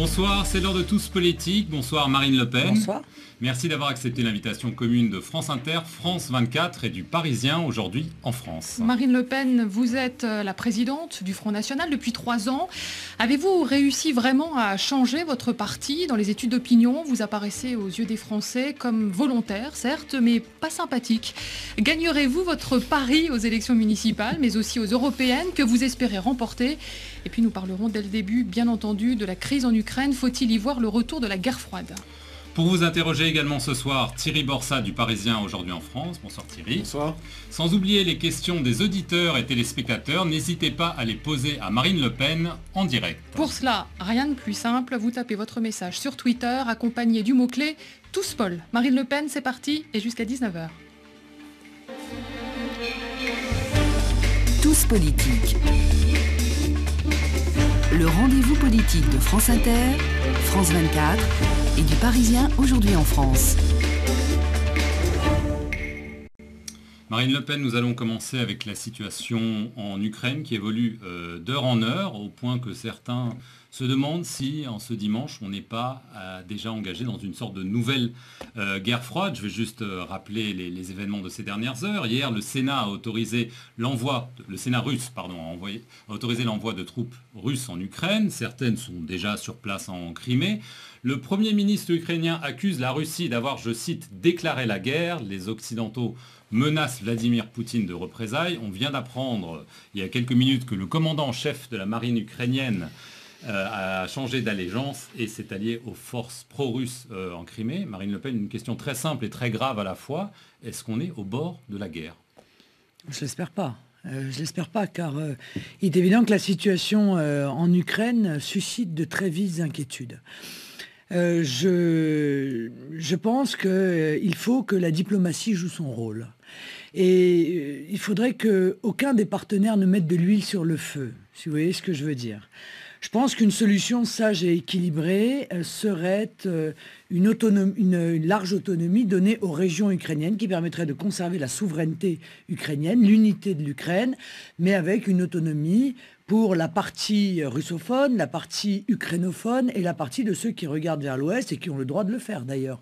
Bonsoir, c'est l'heure de Tous Politique. Bonsoir Marine Le Pen. Bonsoir. Merci d'avoir accepté l'invitation commune de France Inter, France 24 et du Parisien aujourd'hui en France. Marine Le Pen, vous êtes la présidente du Front National depuis 3 ans. Avez-vous réussi vraiment à changer votre parti dans les études d'opinion? Vous apparaissez aux yeux des Français comme volontaire, certes, mais pas sympathique. Gagnerez-vous votre pari aux élections municipales, mais aussi aux européennes que vous espérez remporter? Et puis nous parlerons dès le début, bien entendu, de la crise en Ukraine. Faut-il y voir le retour de la guerre froide? Pour vous interroger également ce soir, Thierry Borsat du Parisien aujourd'hui en France. Bonsoir Thierry. Bonsoir. Sans oublier les questions des auditeurs et téléspectateurs, n'hésitez pas à les poser à Marine Le Pen en direct. Pour cela, rien de plus simple, vous tapez votre message sur Twitter accompagné du mot-clé TousPol. Marine Le Pen, c'est parti et jusqu'à 19h. Tous Politique. Le rendez-vous politique de France Inter, France 24 et du Parisien aujourd'hui en France. Marine Le Pen, nous allons commencer avec la situation en Ukraine qui évolue d'heure en heure, au point que certains se demandent si, en ce dimanche, on n'est pas déjà engagé dans une sorte de nouvelle guerre froide. Je vais juste rappeler les événements de ces dernières heures. Hier, le Sénat a autorisé le Sénat russe, a autorisé l'envoi de troupes russes en Ukraine. Certaines sont déjà sur place en Crimée. Le Premier ministre ukrainien accuse la Russie d'avoir, je cite, déclaré la guerre. Les Occidentaux menacent Vladimir Poutine de représailles. On vient d'apprendre il y a quelques minutes que le commandant en chef de la marine ukrainienne a changé d'allégeance et s'est allié aux forces pro-russes en Crimée. Marine Le Pen, une question très simple et très grave à la fois. Est-ce qu'on est au bord de la guerre? Je l'espère pas. Je l'espère pas, car il est évident que la situation en Ukraine suscite de très vives inquiétudes. Je pense qu'il faut que la diplomatie joue son rôle. Et il faudrait qu'aucun des partenaires ne mette de l'huile sur le feu, si vous voyez ce que je veux dire. Je pense qu'une solution sage et équilibrée serait une large autonomie donnée aux régions ukrainiennes qui permettrait de conserver la souveraineté ukrainienne, l'unité de l'Ukraine, mais avec une autonomie pour la partie russophone, la partie ukrainophone et la partie de ceux qui regardent vers l'Ouest et qui ont le droit de le faire d'ailleurs.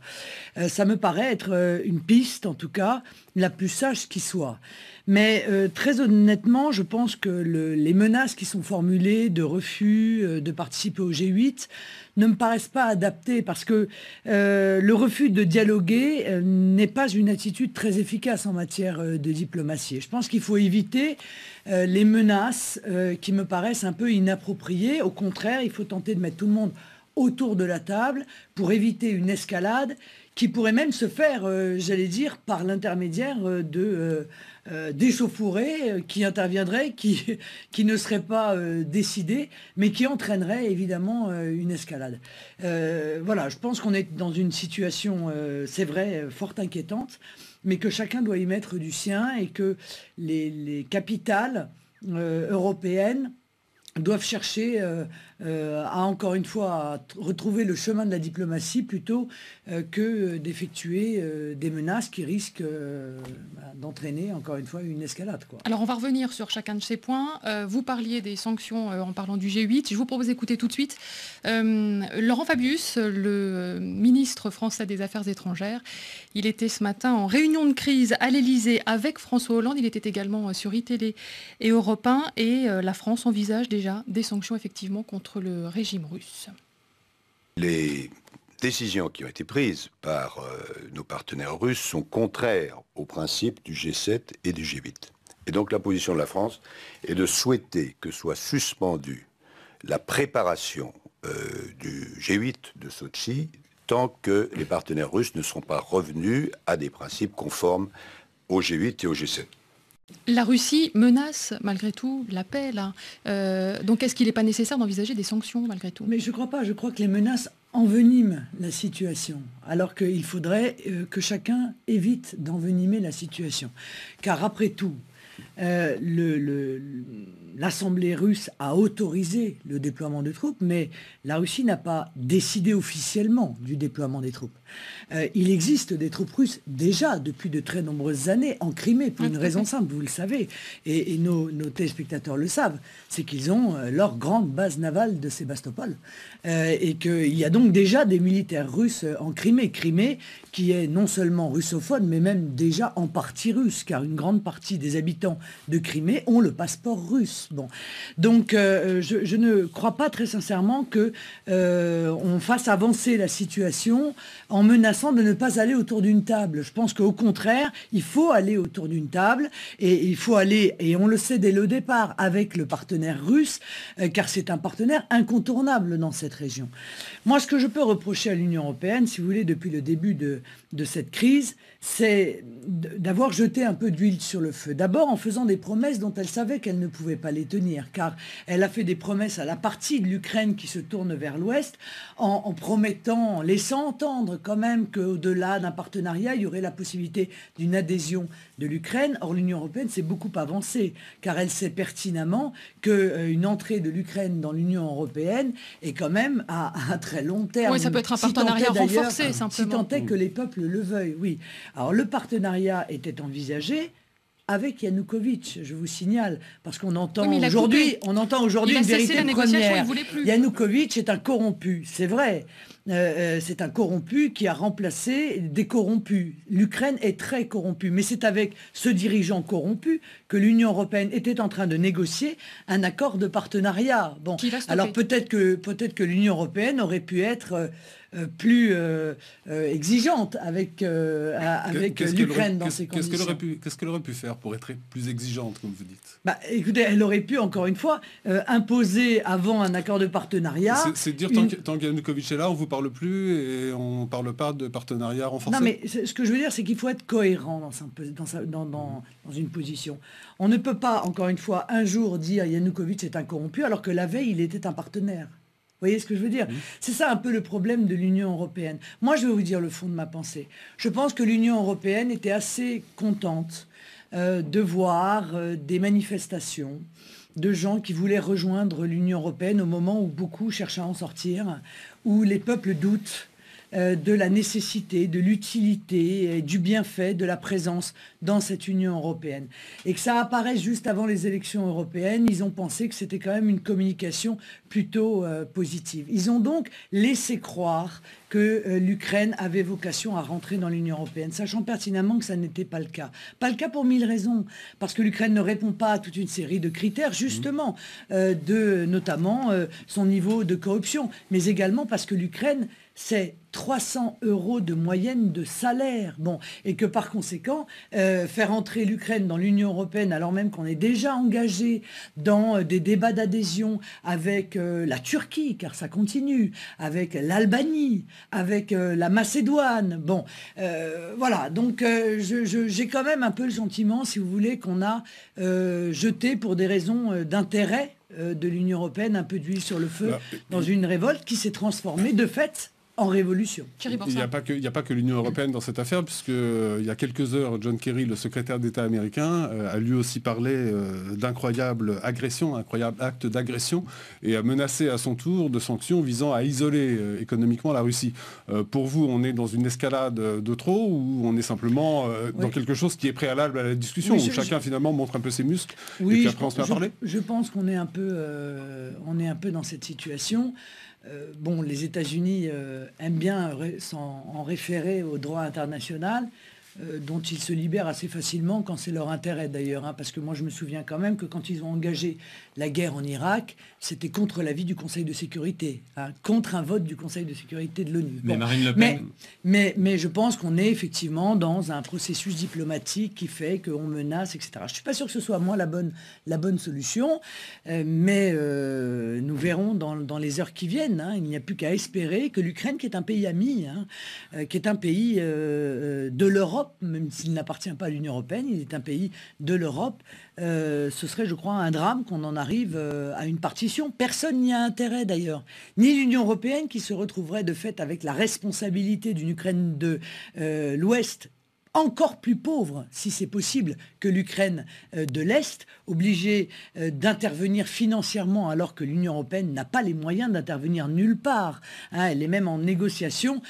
Ça me paraît être une piste, en tout cas, la plus sage qui soit. Mais très honnêtement, je pense que les menaces qui sont formulées de refus de participer au G8 ne me paraissent pas adaptées parce que le refus de dialoguer n'est pas une attitude très efficace en matière de diplomatie. Je pense qu'il faut éviter les menaces qui me paraissent un peu inappropriées. Au contraire, il faut tenter de mettre tout le monde autour de la table pour éviter une escalade qui pourrait même se faire, j'allais dire, par l'intermédiaire d'échauffourées qui interviendraient, qui ne seraient pas décidées, mais qui entraîneraient évidemment une escalade. Voilà, je pense qu'on est dans une situation, c'est vrai, fort inquiétante, mais que chacun doit y mettre du sien et que les capitales européennes doivent chercher encore une fois, à retrouver le chemin de la diplomatie plutôt que d'effectuer des menaces qui risquent d'entraîner, encore une fois, une escalade, quoi. Alors, on va revenir sur chacun de ces points. Vous parliez des sanctions en parlant du G8. Je vous propose d'écouter tout de suite Laurent Fabius, le ministre français des Affaires étrangères. Il était ce matin en réunion de crise à l'Elysée avec François Hollande. Il était également sur iTélé et Europe 1. Et la France envisage déjà des sanctions, effectivement, contre le régime russe. Les décisions qui ont été prises par nos partenaires russes sont contraires aux principes du G7 et du G8. Et donc la position de la France est de souhaiter que soit suspendue la préparation du G8 de Sotchi tant que les partenaires russes ne seront pas revenus à des principes conformes au G8 et au G7. La Russie menace malgré tout la paix, là. Donc est-ce qu'il n'est pas nécessaire d'envisager des sanctions malgré tout? Mais je ne crois pas. Je crois que les menaces enveniment la situation, alors qu'il faudrait que chacun évite d'envenimer la situation. Car après tout, l'Assemblée russe a autorisé le déploiement de troupes, mais la Russie n'a pas décidé officiellement du déploiement des troupes. Il existe des troupes russes déjà depuis de très nombreuses années en Crimée, pour une raison simple, vous le savez, et nos téléspectateurs le savent, c'est qu'ils ont leur grande base navale de Sébastopol, et qu'il y a donc déjà des militaires russes en Crimée. Crimée qui est non seulement russophone, mais même déjà en partie russe, car une grande partie des habitants de Crimée ont le passeport russe. Bon. Donc je ne crois pas très sincèrement qu'on fasse avancer la situation en menaçant de ne pas aller autour d'une table. Je pense qu'au contraire, il faut aller autour d'une table, et il faut aller, et on le sait dès le départ, avec le partenaire russe, car c'est un partenaire incontournable dans cette région. Moi, ce que je peux reprocher à l'Union européenne, si vous voulez, depuis le début de cette crise, c'est d'avoir jeté un peu d'huile sur le feu. D'abord en faisant des promesses dont elle savait qu'elle ne pouvait pas les tenir, car elle a fait des promesses à la partie de l'Ukraine qui se tourne vers l'Ouest, en promettant, en laissant entendre quand même qu'au-delà d'un partenariat, il y aurait la possibilité d'une adhésion de l'Ukraine. Or, l'Union européenne s'est beaucoup avancée, car elle sait pertinemment qu'une entrée de l'Ukraine dans l'Union européenne est quand même à un très long terme. Oui, ça peut être un partenariat renforcé, simplement. Si tant est que les peuples le veuillent, oui. Alors, le partenariat était envisagé avec Yanukovych, je vous signale, parce qu'on entend aujourd'hui une vérité première. Yanukovych est un corrompu, c'est vrai. C'est un corrompu qui a remplacé des corrompus. L'Ukraine est très corrompue, mais c'est avec ce dirigeant corrompu que l'Union européenne était en train de négocier un accord de partenariat. Bon, alors peut-être que l'Union européenne aurait pu être plus exigeante avec l'Ukraine dans ces conditions. Qu'est-ce qu'elle aurait pu faire pour être plus exigeante, comme vous dites? Écoutez, elle aurait pu, encore une fois, imposer avant un accord de partenariat... C'est dire, tant qu'Yanukovych est là, on ne vous parle plus et on ne parle pas de partenariat renforcé? Non, mais ce que je veux dire, c'est qu'il faut être cohérent dans une position. On ne peut pas, encore une fois, un jour dire Yanukovych est un corrompu, alors que la veille, il était un partenaire. Vous voyez ce que je veux dire? C'est ça un peu le problème de l'Union européenne. Moi, je vais vous dire le fond de ma pensée. Je pense que l'Union européenne était assez contente de voir des manifestations de gens qui voulaient rejoindre l'Union européenne au moment où beaucoup cherchent à en sortir, où les peuples doutent de la nécessité, de l'utilité, du bienfait de la présence dans cette Union européenne. Et que ça apparaisse juste avant les élections européennes, ils ont pensé que c'était quand même une communication plutôt positive. Ils ont donc laissé croire que l'Ukraine avait vocation à rentrer dans l'Union européenne, sachant pertinemment que ça n'était pas le cas. Pas le cas pour 1000 raisons, parce que l'Ukraine ne répond pas à toute une série de critères, justement, notamment son niveau de corruption, mais également parce que l'Ukraine, c'est 300 € de moyenne de salaire. Bon, et que par conséquent, faire entrer l'Ukraine dans l'Union européenne, alors même qu'on est déjà engagé dans des débats d'adhésion avec la Turquie, car ça continue, avec l'Albanie, avec la Macédoine. Bon, voilà. Donc, j'ai quand même un peu le sentiment, si vous voulez, qu'on a jeté pour des raisons d'intérêt de l'Union européenne un peu d'huile sur le feu dans une révolte qui s'est transformée de fait en révolution. Il n'y a pas que l'Union européenne dans cette affaire, puisque il y a quelques heures, John Kerry, le secrétaire d'État américain, a lui aussi parlé d'incroyables agressions, incroyables actes d'agression, et a menacé à son tour de sanctions visant à isoler économiquement la Russie. Pour vous, on est dans une escalade de trop, ou on est simplement dans quelque chose qui est préalable à la discussion, où chacun finalement montre un peu ses muscles, et puis après on se met à parler? Je pense qu'on est un peu dans cette situation. Bon, les États-Unis aiment bien en référer au droit international, dont ils se libèrent assez facilement quand c'est leur intérêt d'ailleurs, parce que moi je me souviens quand même que quand ils ont engagé la guerre en Irak, c'était contre l'avis du Conseil de sécurité, contre un vote du Conseil de sécurité de l'ONU. Mais Marine Le Pen... Mais je pense qu'on est effectivement dans un processus diplomatique qui fait qu'on menace, etc. Je ne suis pas sûr que ce soit moi la bonne solution, mais nous verrons dans les heures qui viennent. Il n'y a plus qu'à espérer que l'Ukraine, qui est un pays ami, qui est un pays de l'Europe, même s'il n'appartient pas à l'Union européenne, il est un pays de l'Europe. Ce serait, je crois, un drame qu'on en arrive à une partition. Personne n'y a intérêt d'ailleurs. Ni l'Union européenne qui se retrouverait de fait avec la responsabilité d'une Ukraine de l'Ouest encore plus pauvre, si c'est possible, que l'Ukraine de l'Est, obligée d'intervenir financièrement alors que l'Union européenne n'a pas les moyens d'intervenir nulle part. Hein, elle est même en négociation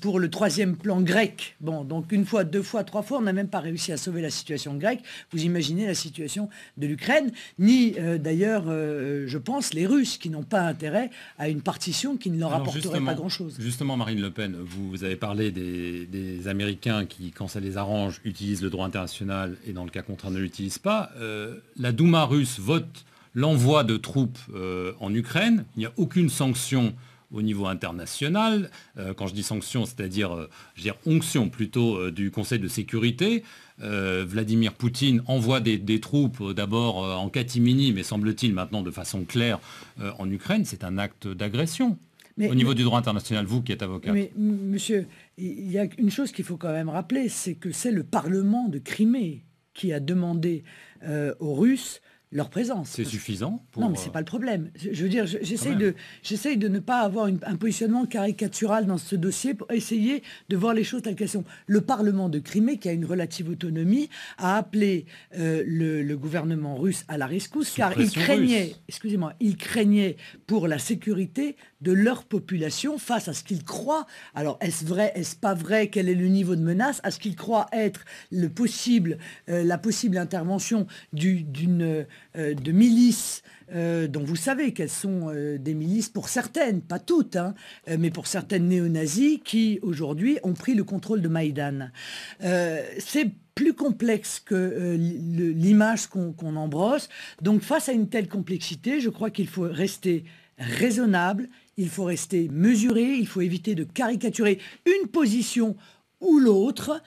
pour le 3e plan grec. Bon, donc 1 fois, 2 fois, 3 fois, on n'a même pas réussi à sauver la situation grecque. Vous imaginez la situation de l'Ukraine, ni d'ailleurs, je pense, les Russes qui n'ont pas intérêt à une partition qui ne leur apporterait pas grand-chose. Justement, Marine Le Pen, vous avez parlé des Américains qui, quand ça les arrange, utilisent le droit international et dans le cas contraire ne l'utilisent pas. La Douma russe vote l'envoi de troupes en Ukraine. Il n'y a aucune sanction au niveau international. Quand je dis sanction, c'est-à-dire onction plutôt du Conseil de sécurité. Vladimir Poutine envoie des troupes d'abord en catimini, mais semble-t-il maintenant de façon claire en Ukraine. C'est un acte d'agression. Au niveau du droit international, vous qui êtes avocat. Mais monsieur, il y a une chose qu'il faut quand même rappeler, c'est que c'est le Parlement de Crimée qui a demandé aux Russes leur présence. C'est suffisant pour... Non, mais c'est pas le problème. Je veux dire, j'essaye de ne pas avoir un positionnement caricatural dans ce dossier pour essayer de voir les choses telles qu'elles sont. Le Parlement de Crimée, qui a une relative autonomie, a appelé le gouvernement russe à la rescousse car il craignait, il craignait pour la sécurité de leur population face à ce qu'ils croient. Alors, est-ce vrai, est-ce pas vrai? Quel est le niveau de menace? À ce qu'ils croient être la possible intervention de milices dont vous savez qu'elles sont des milices pour certaines, pas toutes, hein, mais pour certaines néo-nazis qui aujourd'hui ont pris le contrôle de Maïdan. C'est plus complexe que l'image qu'on embrosse. Donc face à une telle complexité, je crois qu'il faut rester raisonnable, il faut rester mesuré, il faut éviter de caricaturer une position ou l'autre,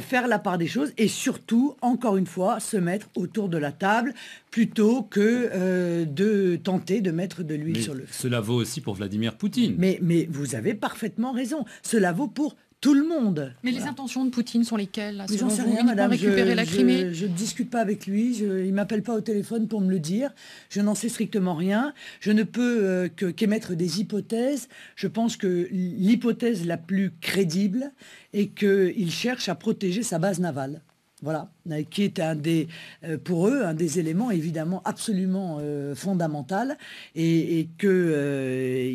faire la part des choses et surtout, encore une fois, se mettre autour de la table plutôt que de tenter de mettre de l'huile sur le feu. Cela vaut aussi pour Vladimir Poutine. Mais vous avez parfaitement raison. Cela vaut pour tout le monde. Mais les intentions de Poutine sont lesquelles, là, selon j'en sais vous, rien, madame. récupérer la Crimée? Je ne discute pas avec lui. Il ne m'appelle pas au téléphone pour me le dire. Je n'en sais strictement rien. Je ne peux qu'émettre des hypothèses. Je pense que l'hypothèse la plus crédible est qu'il cherche à protéger sa base navale. Voilà, qui est pour eux un des éléments évidemment absolument fondamental et que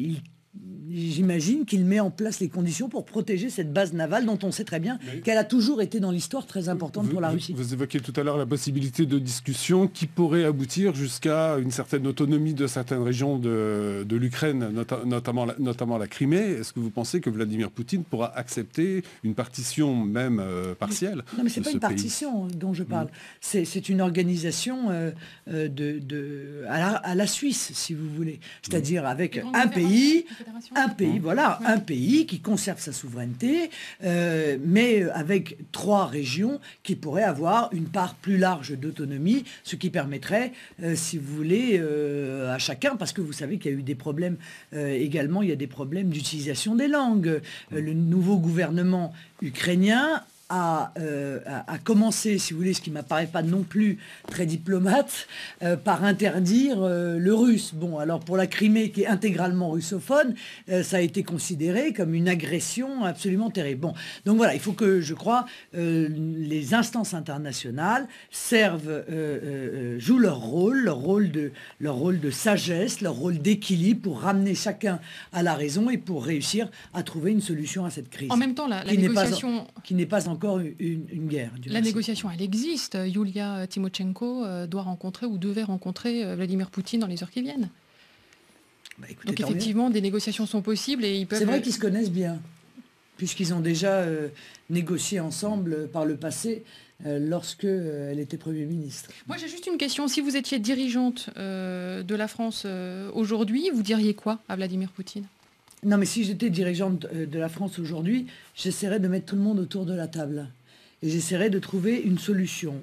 j'imagine qu'il met en place les conditions pour protéger cette base navale dont on sait très bien qu'elle a toujours été dans l'histoire très importante pour la Russie. Vous évoquiez tout à l'heure la possibilité de discussion qui pourrait aboutir jusqu'à une certaine autonomie de certaines régions de l'Ukraine, notamment la Crimée. Est-ce que vous pensez que Vladimir Poutine pourra accepter une partition même partielle? Non, mais ce n'est pas une partition dont je parle. C'est une organisation à la Suisse, si vous voulez. C'est-à-dire avec un pays qui conserve sa souveraineté, mais avec 3 régions qui pourraient avoir une part plus large d'autonomie, ce qui permettrait, si vous voulez, à chacun, parce que vous savez qu'il y a eu des problèmes également, il y a des problèmes d'utilisation des langues. Le nouveau gouvernement ukrainien a commencé, si vous voulez, ce qui ne m'apparaît pas non plus très diplomate, par interdire le russe. Bon, alors pour la Crimée, qui est intégralement russophone, ça a été considéré comme une agression absolument terrible. Bon, donc voilà, il faut que, je crois, les instances internationales jouent leur rôle de sagesse, leur rôle d'équilibre pour ramener chacun à la raison et pour réussir à trouver une solution à cette crise. En même temps, la négociation... qui n'est pas encore une guerre. La négociation, elle existe. Yulia Tymoshenko doit rencontrer ou devait rencontrer Vladimir Poutine dans les heures qui viennent. Écoutez, donc effectivement, des négociations sont possibles et ils peuvent... C'est vrai qu'ils se connaissent bien, puisqu'ils ont déjà négocié ensemble par le passé lorsqu'elle était Premier ministre. Moi, j'ai juste une question. Si vous étiez dirigeante de la France aujourd'hui, vous diriez quoi à Vladimir Poutine ? Non, mais si j'étais dirigeante de la France aujourd'hui, j'essaierais de mettre tout le monde autour de la table. Et j'essaierais de trouver une solution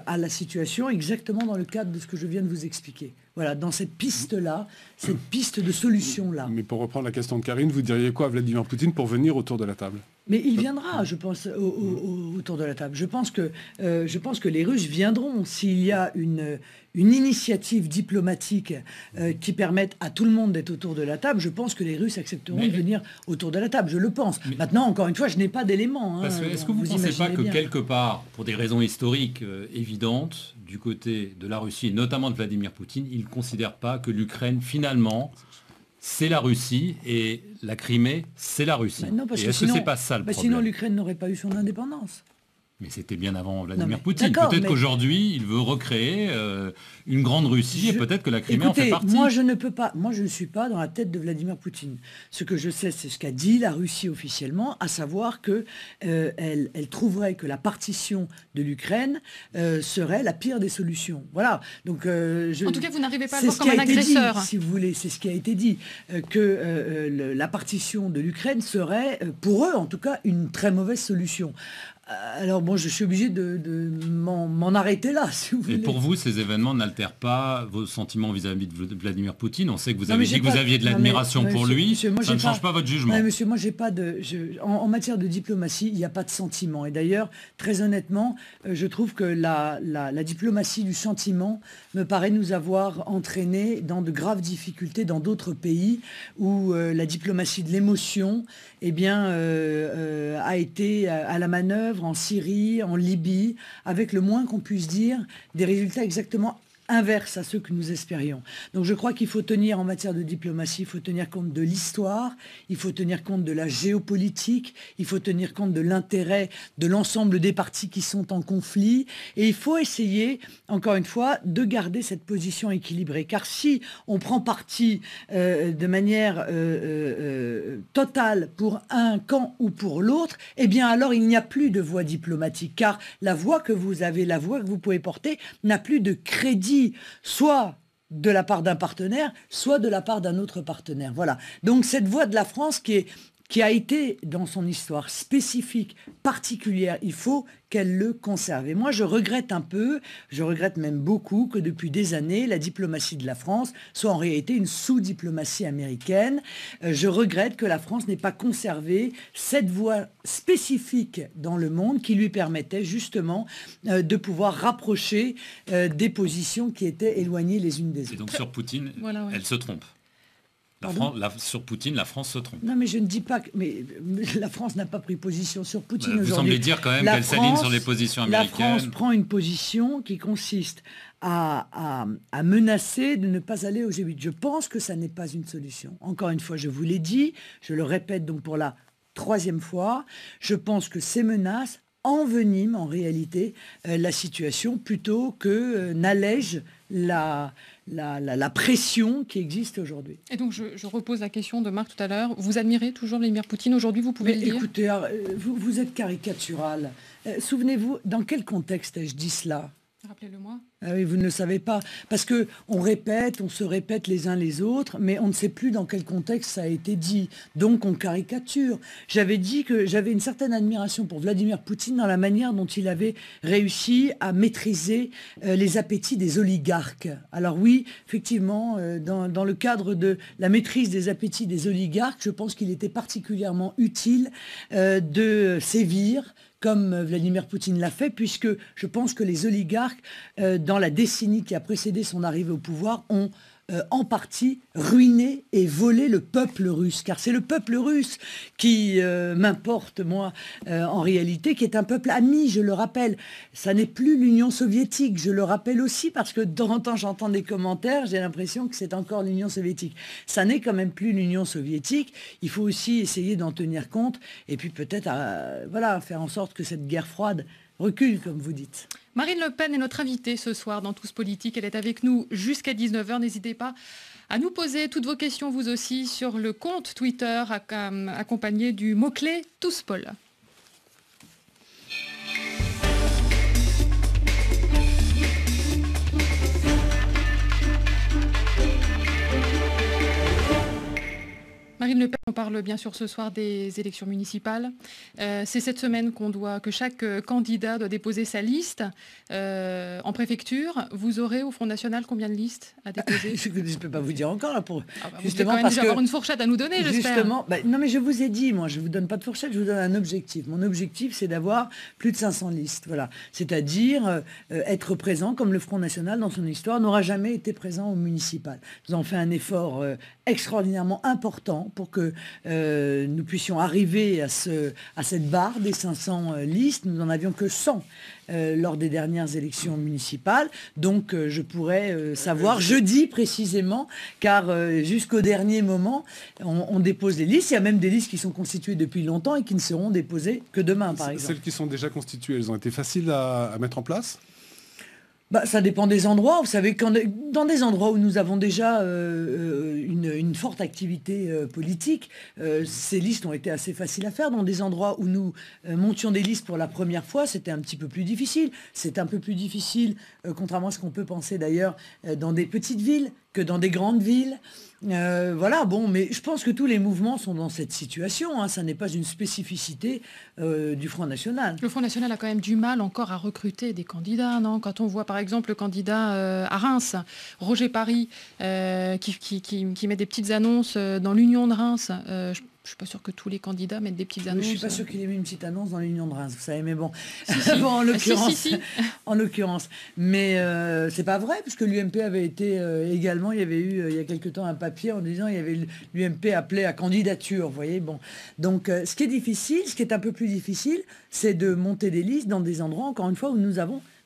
à la situation exactement dans le cadre de ce que je viens de vous expliquer. Voilà, dans cette piste-là, cette piste de solution-là. Mais pour reprendre la question de Karine, vous diriez quoi à Vladimir Poutine pour venir autour de la table ? Mais il viendra, je pense, autour de la table. Je pense que les Russes viendront s'il y a une initiative diplomatique qui permette à tout le monde d'être autour de la table. Je pense que les Russes accepteront de venir autour de la table. Je le pense. Maintenant, encore une fois, je n'ai pas d'éléments. Est-ce que vous ne pensez pas que quelque part, pour des raisons historiques évidentes, du côté de la Russie, et notamment de Vladimir Poutine, il ne considère pas que l'Ukraine, finalement, c'est la Russie et la Crimée, c'est la Russie. Non, parce que est-ce que c'est pas ça le problème ? Sinon, l'Ukraine n'aurait pas eu son indépendance. Mais c'était bien avant Vladimir Poutine. Peut-être qu'aujourd'hui, il veut recréer une grande Russie et peut-être que la Crimée en fait partie. Moi, je ne suis pas dans la tête de Vladimir Poutine. Ce que je sais, c'est ce qu'a dit la Russie officiellement, à savoir que elle trouverait que la partition de l'Ukraine serait la pire des solutions. Voilà. Donc, en tout cas, vous n'arrivez pas à le voir comme un agresseur. Dit, si vous voulez, c'est ce qui a été dit, que la partition de l'Ukraine serait, pour eux en tout cas, une très mauvaise solution. Alors bon, je suis obligé de m'en arrêter là, si vous voulez. Et pour vous, ces événements n'altèrent pas vos sentiments vis-à-vis de Vladimir Poutine ? On sait que vous avez dit que vous aviez de l'admiration pour lui. Ça ne change pas votre jugement. Monsieur, moi, j'ai pas de... En matière de diplomatie, il n'y a pas de sentiment. Et d'ailleurs, très honnêtement, je trouve que la diplomatie du sentiment me paraît nous avoir entraînés dans de graves difficultés dans d'autres pays où la diplomatie de l'émotion a été à la manœuvre en Syrie, en Libye, avec le moins qu'on puisse dire des résultats exactement inverse à ceux que nous espérions. Donc je crois qu'il faut tenir en matière de diplomatie, il faut tenir compte de l'histoire, il faut tenir compte de la géopolitique, il faut tenir compte de l'intérêt de l'ensemble des parties qui sont en conflit, et il faut essayer, encore une fois, de garder cette position équilibrée. Car si on prend parti de manière totale pour un camp ou pour l'autre, eh bien alors il n'y a plus de voie diplomatique, car la voix que vous avez, la voix que vous pouvez porter, n'a plus de crédit, soit de la part d'un partenaire, soit de la part d'un autre partenaire. Voilà. Donc cette voix de la France qui a été, dans son histoire spécifique, particulière, il faut qu'elle le conserve. Et moi, je regrette un peu, je regrette même beaucoup, que depuis des années, la diplomatie de la France soit en réalité une sous-diplomatie américaine. Je regrette que la France n'ait pas conservé cette voix spécifique dans le monde qui lui permettait justement de pouvoir rapprocher des positions qui étaient éloignées les unes des autres. Et donc sur Poutine, elle se trompe. Sur Poutine, la France se trompe. Non, mais je ne dis pas que... Mais la France n'a pas pris position sur Poutine aujourd'hui. Vous semblez dire quand même qu'elle s'aligne sur les positions américaines. La France prend une position qui consiste à menacer de ne pas aller au G8. Je pense que ça n'est pas une solution. Encore une fois, je vous l'ai dit, je le répète donc pour la 3e fois, je pense que ces menaces enveniment en réalité la situation plutôt que n'allègent la pression qui existe aujourd'hui. Et donc je repose la question de Marc tout à l'heure. Vous admirez toujours Vladimir Poutine aujourd'hui, vous pouvez le dire ? Écoutez, vous êtes caricatural. Souvenez-vous, dans quel contexte ai-je dit cela ? Rappelez-le-moi. Ah oui, vous ne le savez pas. Parce qu'on répète, on se répète les uns les autres, mais on ne sait plus dans quel contexte ça a été dit. Donc on caricature. J'avais dit que j'avais une certaine admiration pour Vladimir Poutine dans la manière dont il avait réussi à maîtriser les appétits des oligarques. Alors oui, effectivement, dans le cadre de la maîtrise des appétits des oligarques, je pense qu'il était particulièrement utile de sévir comme Vladimir Poutine l'a fait, puisque je pense que les oligarques, dans la décennie qui a précédé son arrivée au pouvoir, ont en partie ruiné et volé le peuple russe. Car c'est le peuple russe qui m'importe, moi, en réalité, qui est un peuple ami, je le rappelle. Ça n'est plus l'Union soviétique, je le rappelle aussi, parce que de temps en temps, j'entends des commentaires, j'ai l'impression que c'est encore l'Union soviétique. Ça n'est quand même plus l'Union soviétique. Il faut aussi essayer d'en tenir compte, et puis peut-être faire en sorte que cette guerre froide recule, comme vous dites. Marine Le Pen est notre invitée ce soir dans Tous Politique. Elle est avec nous jusqu'à 19h. N'hésitez pas à nous poser toutes vos questions, vous aussi, sur le compte Twitter accompagné du mot-clé TousPol. Marine Le Pen, on parle bien sûr ce soir des élections municipales. C'est cette semaine que chaque candidat doit déposer sa liste en préfecture. Vous aurez au Front National combien de listes à déposer? Je ne peux pas vous dire encore, là, vous devez quand même déjà avoir une fourchette à nous donner, j'espère. Justement, non mais je vous ai dit, moi, je ne vous donne pas de fourchette, je vous donne un objectif. Mon objectif, c'est d'avoir plus de 500 listes. Voilà. C'est-à-dire être présent, comme le Front National, dans son histoire, n'aura jamais été présent au municipal. Nous avons fait un effort extraordinairement important pour que nous puissions arriver à cette barre des 500 listes. Nous n'en avions que 100 lors des dernières élections municipales. Donc je pourrais savoir jeudi précisément, car jusqu'au dernier moment, on dépose les listes. Il y a même des listes qui sont constituées depuis longtemps et qui ne seront déposées que demain, par exemple. Celles qui sont déjà constituées, elles ont été faciles à mettre en place ? Ça dépend des endroits. Vous savez, dans des endroits où nous avons déjà une forte activité politique, ces listes ont été assez faciles à faire. Dans des endroits où nous montions des listes pour la première fois, c'était un petit peu plus difficile. C'est un peu plus difficile, contrairement à ce qu'on peut penser d'ailleurs, dans des petites villes que dans des grandes villes. Voilà, bon, mais je pense que tous les mouvements sont dans cette situation. Ça n'est pas une spécificité du Front National. Le Front National a quand même du mal encore à recruter des candidats, non? Quand on voit par exemple le candidat à Reims, Roger Paris, qui met des petites annonces dans l'Union de Reims. Je ne suis pas sûre que tous les candidats mettent des petites annonces. Je ne suis pas sûre qu'il ait mis une petite annonce dans l'Union de Reims, vous savez, mais bon. Si. Bon, en l'occurrence. Si. En l'occurrence. Mais c'est pas vrai, puisque l'UMP avait été également, il y avait eu il y a quelque temps un papier en disant l'UMP appelait à candidature, vous voyez. Bon. Donc ce qui est difficile, ce qui est un peu plus difficile, c'est de monter des listes dans des endroits, encore une fois, où nous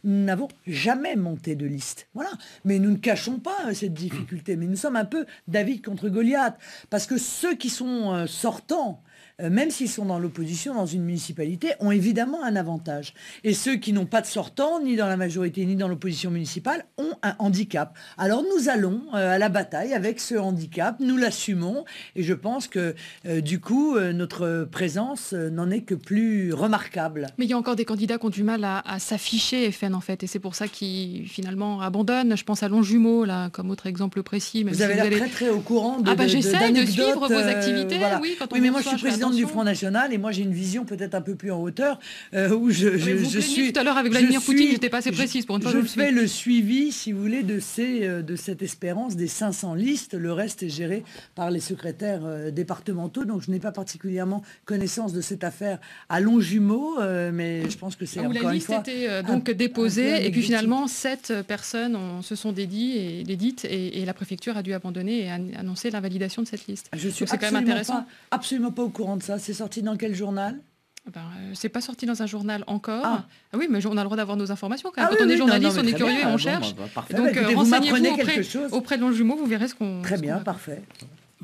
n'avons jamais monté de liste. Voilà. Mais nous ne cachons pas cette difficulté. Mais nous sommes un peu David contre Goliath. Parce que ceux qui sont sortants, même s'ils sont dans l'opposition, dans une municipalité, ont évidemment un avantage. Et ceux qui n'ont pas de sortants, ni dans la majorité, ni dans l'opposition municipale, ont un handicap. Alors nous allons à la bataille avec ce handicap, nous l'assumons, et je pense que du coup, notre présence n'en est que plus remarquable. Mais il y a encore des candidats qui ont du mal à s'afficher, FN, en fait, et c'est pour ça qu'ils, finalement, abandonnent. Je pense à Longjumeau, là, comme autre exemple précis. Vous avez l'air très, très au courant j'essaie de suivre vos activités, voilà. Oui, quand on mais moi, je suis présidente du Front National et moi j'ai une vision peut-être un peu plus en hauteur où je suis tout à l'heure avec Vladimir Poutine, j'étais pas assez précise pour une fois. Je fais le suivi, si vous voulez, de cette espérance des 500 listes. Le reste est géré par les secrétaires départementaux, donc je n'ai pas particulièrement connaissance de cette affaire à Longjumeau, mais je pense que c'est encore une fois. La liste était donc déposée et puis finalement 7 personnes se sont dédites et la préfecture a dû abandonner et annoncer l'invalidation de cette liste. Je suis absolument pas au courant de ça. C'est sorti dans quel journal ? C'est pas sorti dans un journal encore. Ah oui, mais on a le droit d'avoir nos informations quand même. Quand on est journaliste, on est curieux et on cherche. Donc renseignez-vous auprès de Longjumeau, vous verrez ce qu'on... Très bien, parfait.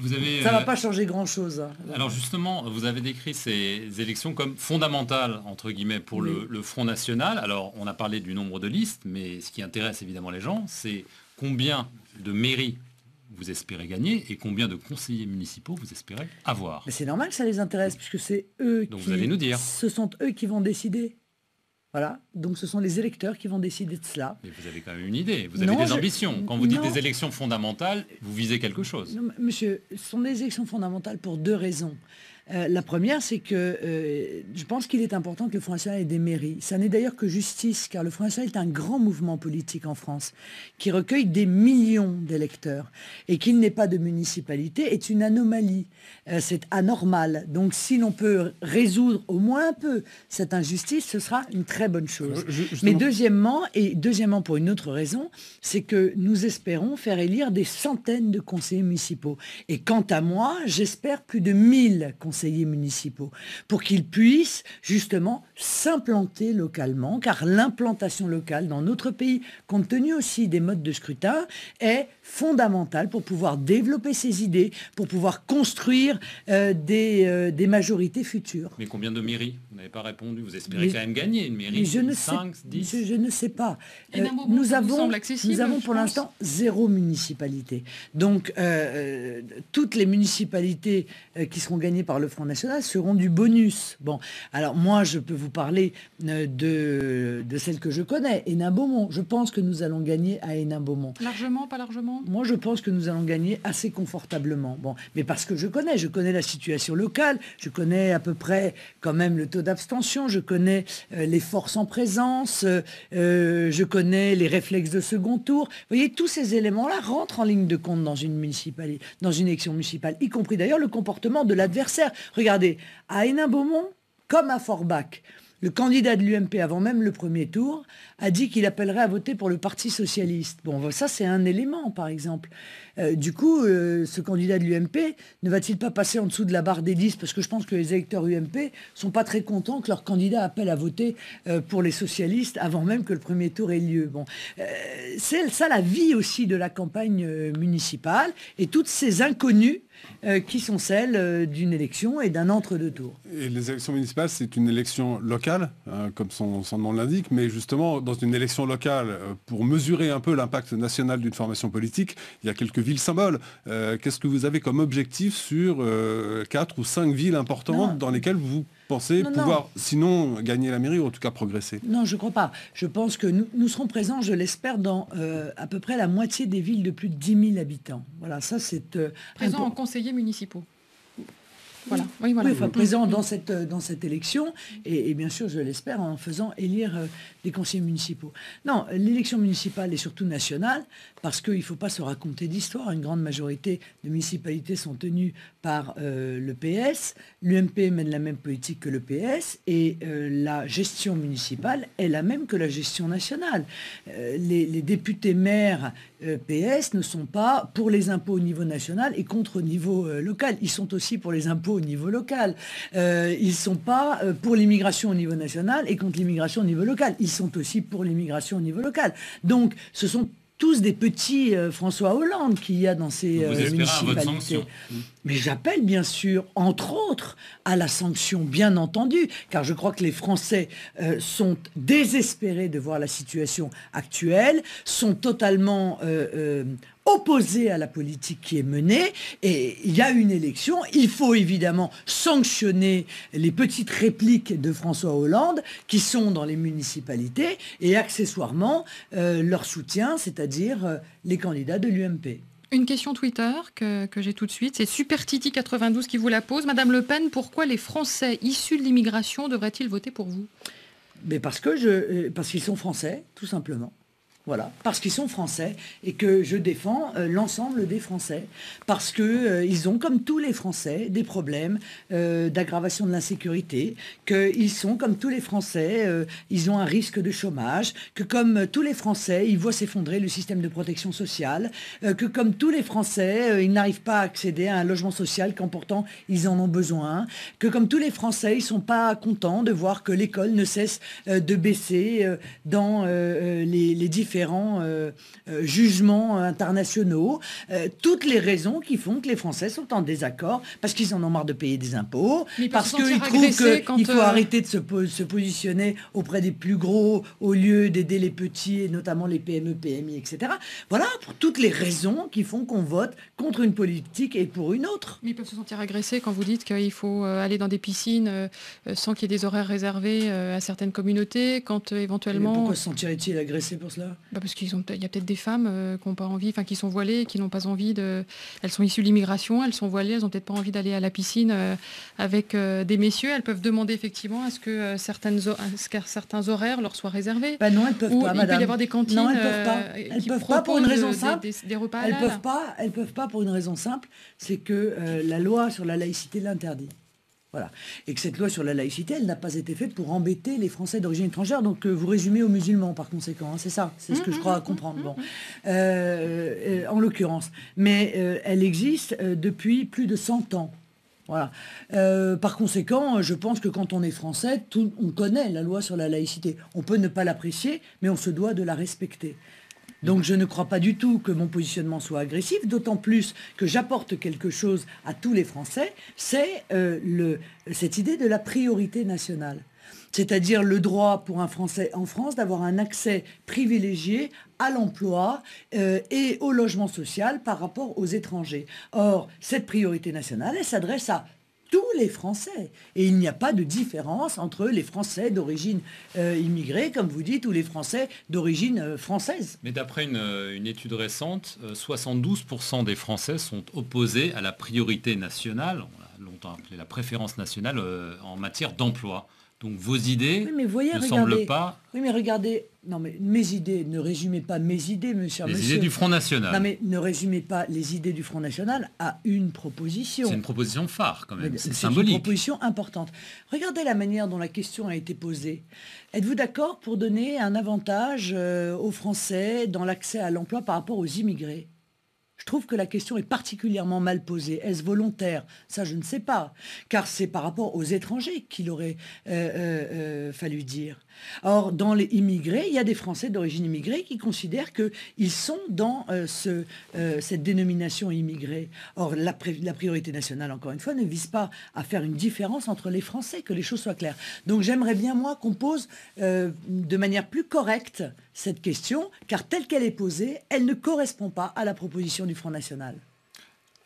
Ça ne va pas changer grand-chose. Alors justement, vous avez décrit ces élections comme fondamentales, entre guillemets, pour le Front National. Alors, on a parlé du nombre de listes, mais ce qui intéresse évidemment les gens, c'est combien de mairies vous espérez gagner et combien de conseillers municipaux vous espérez avoir. Mais c'est normal que ça les intéresse, puisque c'est eux Donc vous allez nous dire. Ce sont eux qui vont décider. Voilà, donc ce sont les électeurs qui vont décider de cela. Mais vous avez quand même une idée, vous avez des ambitions. Quand vous dites des élections fondamentales, vous visez quelque chose. Non, monsieur, ce sont des élections fondamentales pour 2 raisons. La première, c'est que je pense qu'il est important que le Front National ait des mairies. Ça n'est d'ailleurs que justice, car le Front National est un grand mouvement politique en France, qui recueille des millions d'électeurs. Et qu'il n'ait pas de municipalité est une anomalie. C'est anormal. Donc si l'on peut résoudre au moins un peu cette injustice, ce sera une très bonne chose. Mais deuxièmement pour une autre raison, c'est que nous espérons faire élire des centaines de conseillers municipaux. Et quant à moi, j'espère plus de 1000 conseillers municipaux, pour qu'ils puissent justement s'implanter localement, car l'implantation locale dans notre pays, compte tenu aussi des modes de scrutin, est fondamentale pour pouvoir développer ses idées, pour pouvoir construire des majorités futures. Mais combien de mairies ? Vous n'avez pas répondu. Vous espérez quand même gagner une mairie, 5, 10 ? Je ne sais pas. Nous avons pour l'instant 0 municipalité. Donc toutes les municipalités qui seront gagnées par par le Front National seront du bonus. Bon, alors moi, je peux vous parler de celle que je connais, Hénin-Beaumont. Je pense que nous allons gagner à Hénin-Beaumont. Largement, pas largement? Moi, je pense que nous allons gagner assez confortablement. Bon, mais parce que je connais la situation locale, je connais à peu près quand même le taux d'abstention, je connais les forces en présence, je connais les réflexes de second tour. Vous voyez, tous ces éléments-là rentrent en ligne de compte dans une élection municipale, y compris d'ailleurs le comportement de l'adversaire. Regardez, à Hénin-Beaumont, comme à Forbach, le candidat de l'UMP, avant même le premier tour, a dit qu'il appellerait à voter pour le Parti socialiste. Bon, ça, c'est un élément, par exemple. Du coup, ce candidat de l'UMP ne va-t-il pas passer en dessous de la barre des 10? Parce que je pense que les électeurs UMP ne sont pas très contents que leur candidat appelle à voter pour les socialistes avant même que le premier tour ait lieu. Bon, c'est ça la vie aussi de la campagne municipale et toutes ces inconnues qui sont celles d'une élection et d'un entre-deux tours. Et les élections municipales, c'est une élection locale, hein, comme son nom l'indique, mais justement, dans une élection locale, pour mesurer un peu l'impact national d'une formation politique, il y a quelques villes symboles. Qu'est-ce que vous avez comme objectif sur 4 ou 5 villes importantes dans lesquelles vous pensez pouvoir, sinon, gagner la mairie ou en tout cas progresser? Non, je ne crois pas. Je pense que nous serons présents, je l'espère, dans à peu près la moitié des villes de plus de 10 000 habitants. Voilà, ça c'est... présent en conseillers municipaux. Voilà. Oui, voilà. Oui, enfin, présent dans cette élection, et bien sûr, je l'espère, en faisant élire des conseillers municipaux. Non, l'élection municipale est surtout nationale, parce qu'il ne faut pas se raconter d'histoire. Une grande majorité de municipalités sont tenues par le PS. L'UMP mène la même politique que le PS, et la gestion municipale est la même que la gestion nationale. Les députés maires PS ne sont pas pour les impôts au niveau national et contre au niveau local. Ils sont aussi pour les impôts au niveau local. Ils ne sont pas pour l'immigration au niveau national et contre l'immigration au niveau local. Ils sont aussi pour l'immigration au niveau local. Donc, ce sont tous des petits François Hollande qu'il y a dans ces municipalités. Mais j'appelle bien sûr, entre autres, à la sanction, bien entendu, car je crois que les Français sont désespérés de voir la situation actuelle, sont totalement opposés à la politique qui est menée, et il y a une élection, il faut évidemment sanctionner les petites répliques de François Hollande qui sont dans les municipalités, et accessoirement leur soutien, c'est-à-dire les candidats de l'UMP. Une question Twitter que j'ai tout de suite, c'est SuperTiti92 qui vous la pose. Madame Le Pen, pourquoi les Français issus de l'immigration devraient-ils voter pour vous? Mais parce qu'ils sont français, tout simplement. Voilà, parce qu'ils sont français et que je défends l'ensemble des Français, parce qu'ils ont, comme tous les Français, des problèmes d'aggravation de l'insécurité, qu'ils sont, comme tous les Français, ils ont un risque de chômage, que comme tous les Français, ils voient s'effondrer le système de protection sociale, que comme tous les Français, ils n'arrivent pas à accéder à un logement social quand pourtant ils en ont besoin, que comme tous les Français, ils ne sont pas contents de voir que l'école ne cesse de baisser dans les différents jugements internationaux, toutes les raisons qui font que les Français sont en désaccord, parce qu'ils en ont marre de payer des impôts, parce qu'ils trouvent qu'il faut arrêter de se positionner auprès des plus gros au lieu d'aider les petits, et notamment les PME, PMI, etc. Voilà, pour toutes les raisons qui font qu'on vote contre une politique et pour une autre. Mais ils peuvent se sentir agressés quand vous dites qu'il faut aller dans des piscines sans qu'il y ait des horaires réservés à certaines communautés, quand éventuellement... Mais pourquoi se sentiraient-ils agressés pour cela? Parce qu'il y a peut-être des femmes qui n'ont pas envie, qui sont voilées et qui n'ont pas envie de... Elles sont issues de l'immigration, elles sont voilées, elles n'ont peut-être pas envie d'aller à la piscine avec des messieurs. Elles peuvent demander effectivement à ce que certains horaires leur soient réservés. Ben non, elles peuvent pas, madame. Il peut y avoir des cantines. Non, elles peuvent pas. Elles peuvent pas pour une raison simple. Des repas elles peuvent pas pour une raison simple, c'est que la loi sur la laïcité l'interdit. Voilà. Et que cette loi sur la laïcité, elle n'a pas été faite pour embêter les Français d'origine étrangère. Donc vous résumez aux musulmans par conséquent. Hein, c'est ça, c'est ce que je crois comprendre. Bon. En l'occurrence. Mais elle existe depuis plus de 100 ans. Voilà. Par conséquent, je pense que quand on est français, on connaît la loi sur la laïcité. On peut ne pas l'apprécier, mais on se doit de la respecter. Donc je ne crois pas du tout que mon positionnement soit agressif, d'autant plus que j'apporte quelque chose à tous les Français, c'est cette idée de la priorité nationale. C'est-à-dire le droit pour un Français en France d'avoir un accès privilégié à l'emploi et au logement social par rapport aux étrangers. Or, cette priorité nationale, elle s'adresse à tous les Français. Et il n'y a pas de différence entre les Français d'origine immigrée, comme vous dites, ou les Français d'origine française. Mais d'après une étude récente, 72% des Français sont opposés à la priorité nationale, on l'a longtemps appelé la préférence nationale, en matière d'emploi. Donc vos idées ne semblent pas... Oui, mais regardez, non mais mes idées, ne résumez pas mes idées, monsieur. Les idées du Front National. Non mais ne résumez pas les idées du Front National à une proposition. C'est une proposition phare quand même, c'est symbolique. C'est une proposition importante. Regardez la manière dont la question a été posée. Êtes-vous d'accord pour donner un avantage aux Français dans l'accès à l'emploi par rapport aux immigrés ? Je trouve que la question est particulièrement mal posée. Est-ce volontaire ? Ça, je ne sais pas. Car c'est par rapport aux étrangers qu'il aurait fallu dire. Or, dans les immigrés, il y a des Français d'origine immigrée qui considèrent qu'ils sont dans cette dénomination immigré. Or, la priorité nationale, encore une fois, ne vise pas à faire une différence entre les Français, que les choses soient claires. Donc, j'aimerais bien, moi, qu'on pose de manière plus correcte cette question, car telle qu'elle est posée, elle ne correspond pas à la proposition du Front National.